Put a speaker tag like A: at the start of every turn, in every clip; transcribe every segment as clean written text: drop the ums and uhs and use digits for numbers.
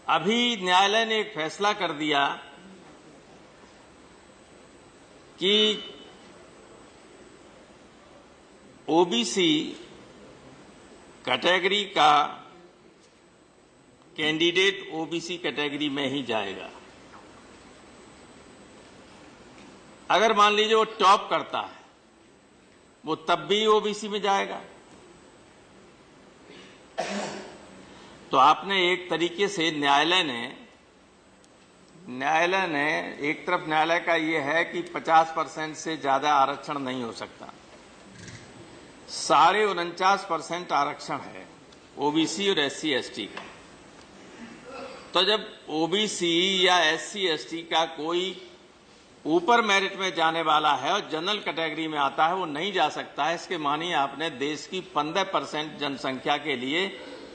A: अभी न्यायालय ने एक फैसला कर दिया कि ओबीसी कैटेगरी का कैंडिडेट ओबीसी कैटेगरी में ही जाएगा। अगर मान लीजिए वो टॉप करता है, वो तब भी ओबीसी में जाएगा। तो आपने एक तरीके से न्यायालय ने एक तरफ न्यायालय का ये है कि 50% से ज्यादा आरक्षण नहीं हो सकता, 49.5% आरक्षण है ओबीसी और एससी एसटी का। तो जब ओबीसी या एससी एसटी का कोई ऊपर मेरिट में जाने वाला है और जनरल कैटेगरी में आता है, वो नहीं जा सकता है। इसके मानिए आपने देश की 15% जनसंख्या के लिए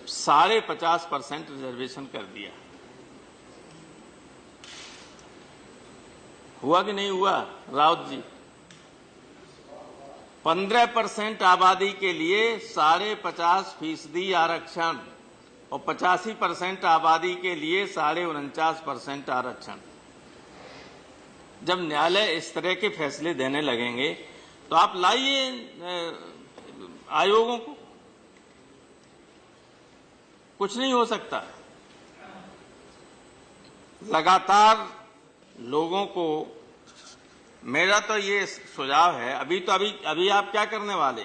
A: 50.5% रिजर्वेशन कर दिया। हुआ कि नहीं हुआ राउत जी? 15% आबादी के लिए 50.5% आरक्षण और 85% आबादी के लिए 49.5% आरक्षण। जब न्यायालय इस तरह के फैसले देने लगेंगे तो आप लाइए आयोगों को, कुछ नहीं हो सकता। लगातार लोगों को मेरा तो ये सुझाव है, अभी आप क्या करने वाले,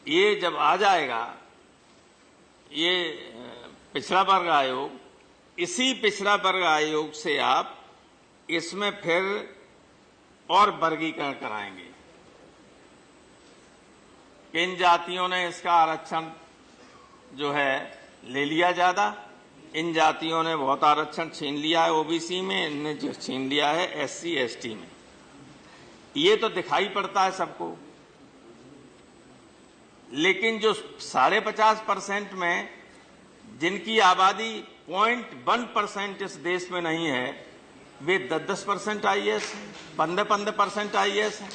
A: ये जब आ जाएगा ये पिछड़ा वर्ग आयोग, इसी पिछड़ा वर्ग आयोग से आप इसमें फिर और वर्गीकरण कराएंगे। किन जातियों ने इसका आरक्षण जो है ले लिया ज्यादा, इन जातियों ने बहुत आरक्षण छीन लिया है ओबीसी में, इनने जो छीन लिया है एससी एसटी में। ये तो दिखाई पड़ता है सबको। लेकिन जो 50.5% में जिनकी आबादी 0.1% इस देश में नहीं है, वे 10% आईएएस, 15% आईएएस हैं,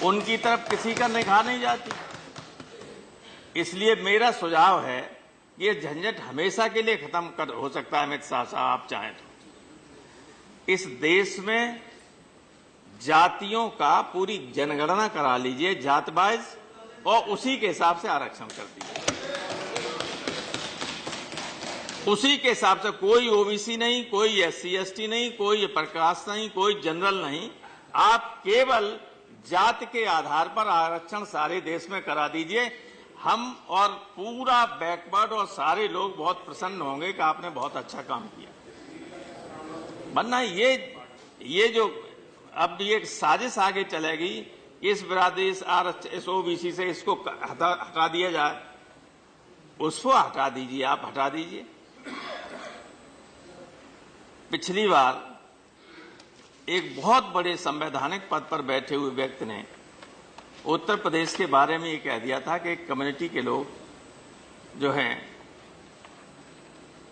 A: उनकी तरफ किसी का निगाह नहीं जाती। इसलिए मेरा सुझाव है ये झंझट हमेशा के लिए खत्म हो सकता है अमित शाह साहब, आप चाहें तो। इस देश में जातियों का पूरी जनगणना करा लीजिए जातवाइज, और उसी के हिसाब से आरक्षण कर दीजिए। उसी के हिसाब से कोई ओबीसी नहीं, कोई एससी एसटी नहीं, कोई प्रकाश नहीं, कोई जनरल नहीं, आप केवल जाति के आधार पर आरक्षण सारे देश में करा दीजिए। हम और पूरा बैकवर्ड और सारे लोग बहुत प्रसन्न होंगे कि आपने बहुत अच्छा काम किया। वरना ये जो अब ये साजिश आगे चलेगी, इस बिरादरी इस ओबीसी से इसको हटा दिया जाए, उसको हटा दीजिए, आप हटा दीजिए। पिछली बार एक बहुत बड़े संवैधानिक पद पर बैठे हुए व्यक्ति ने उत्तर प्रदेश के बारे में ये कह दिया था कि कम्युनिटी के लोग जो हैं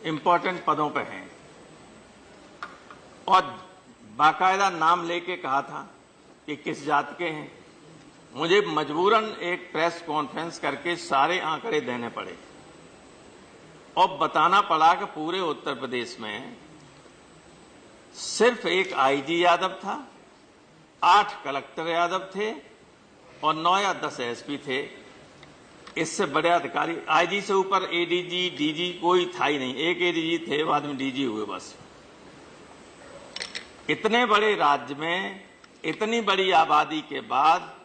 A: इंपॉर्टेंट पदों पर हैं, और बाकायदा नाम लेके कहा था कि किस जात के हैं। मुझे मजबूरन एक प्रेस कॉन्फ्रेंस करके सारे आंकड़े देने पड़े और बताना पड़ा कि पूरे उत्तर प्रदेश में सिर्फ एक आईजी यादव था, 8 कलेक्टर यादव थे और 9 या 10 एसपी थे। इससे बड़े अधिकारी, आईजी से ऊपर एडीजी डीजी कोई था ही नहीं। एक एडीजी थे, बाद में डीजी हुए बस। इतने बड़े राज्य में इतनी बड़ी आबादी के बाद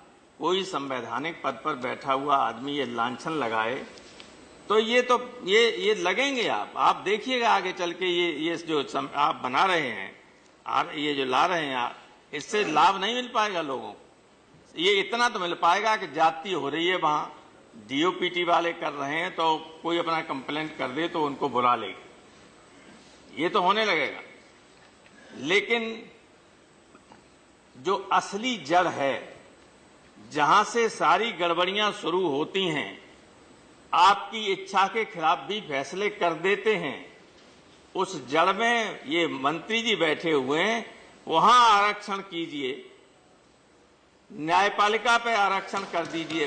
A: कोई संवैधानिक पद पर बैठा हुआ आदमी ये लांछन लगाए, तो ये लगेंगे। आप देखिएगा आगे चल के ये जो आप बना रहे हैं, ये जो ला रहे हैं, इससे लाभ नहीं मिल पाएगा लोगों को। ये इतना तो मिल पाएगा कि जाति हो रही है, वहां डीओपीटी वाले कर रहे हैं, तो कोई अपना कंप्लेंट कर दे तो उनको बुला लेगी, ये तो होने लगेगा। लेकिन जो असली जड़ है, जहां से सारी गड़बड़ियां शुरू होती हैं, आपकी इच्छा के खिलाफ भी फैसले कर देते हैं, उस जड़ में ये मंत्री जी बैठे हुए हैं। वहां आरक्षण कीजिए, न्यायपालिका पे आरक्षण कर दीजिए।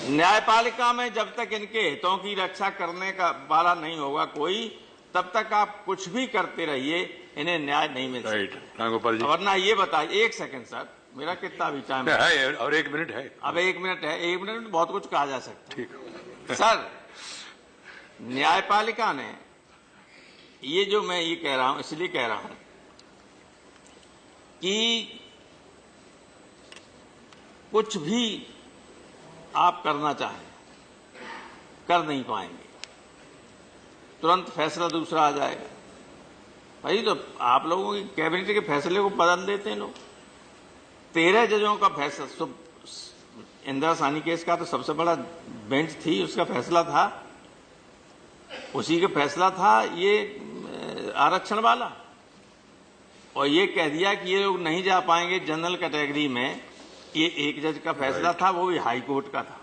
A: न्यायपालिका में जब तक इनके हितों की रक्षा करने का वाला नहीं होगा कोई, तब तक आप कुछ भी करते रहिए, इन्हें न्याय नहीं मिल सकता।
B: राइट, रामगोपाल जी।
A: वरना ये बताइए, एक सेकंड सर, मेरा कितना भी टाइम
B: है और 1 मिनट है।
A: अब 1 मिनट है, 1 मिनट में बहुत कुछ कहा जा सकता है।
B: ठीक
A: सर, न्यायपालिका ने ये जो मैं ये कह रहा हूं, इसलिए कह रहा हूं कि कुछ भी आप करना चाहें, कर नहीं पाएंगे, तुरंत फैसला दूसरा आ जाएगा। भाई तो आप लोगों की कैबिनेट के फैसले को बदल देते हैं लोग। 13 जजों का फैसला, इंदिरा साहनी केस का तो सबसे बड़ा बेंच थी, उसका फैसला था, उसी का फैसला था ये आरक्षण वाला, और ये कह दिया कि ये लोग नहीं जा पाएंगे जनरल कैटेगरी में। ये एक जज का फैसला था, वो भी हाई कोर्ट का था।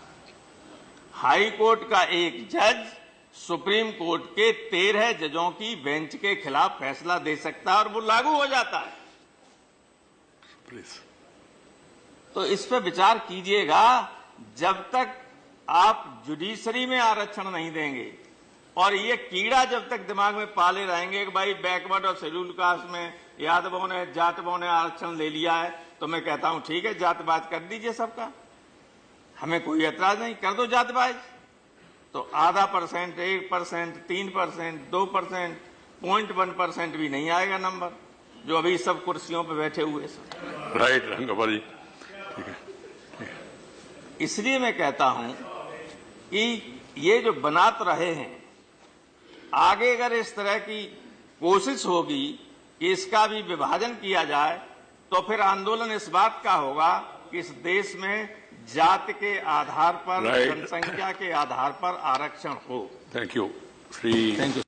A: हाई कोर्ट का एक जज सुप्रीम कोर्ट के 13 जजों की बेंच के खिलाफ फैसला दे सकता है और वो लागू हो जाता है।
B: प्लीज।
A: तो इस पर विचार कीजिएगा। जब तक आप जुडिशरी में आरक्षण नहीं देंगे और ये कीड़ा जब तक दिमाग में पाले रहेंगे कि भाई बैकवर्ड और शेड्यूल कास्ट में यादवों ने, जाटवों ने आरक्षण ले लिया है, तो मैं कहता हूं ठीक है, जातबाज कर दीजिए सबका, हमें कोई एतराज नहीं, कर दो जातबाज। तो आधा %, 1%, 3%, 2%, 0.1% भी नहीं आएगा नंबर, जो अभी सब कुर्सियों पर बैठे हुए सब।
B: राइट रंगोपाल जी, ठीक है।
A: इसलिए मैं कहता हूं कि ये जो बना तो रहे हैं, आगे अगर इस तरह की कोशिश होगी कि इसका भी विभाजन किया जाए, तो फिर आंदोलन इस बात का होगा कि इस देश में जाति के आधार पर, जनसंख्या के आधार पर आरक्षण हो।
B: Thank you Shri.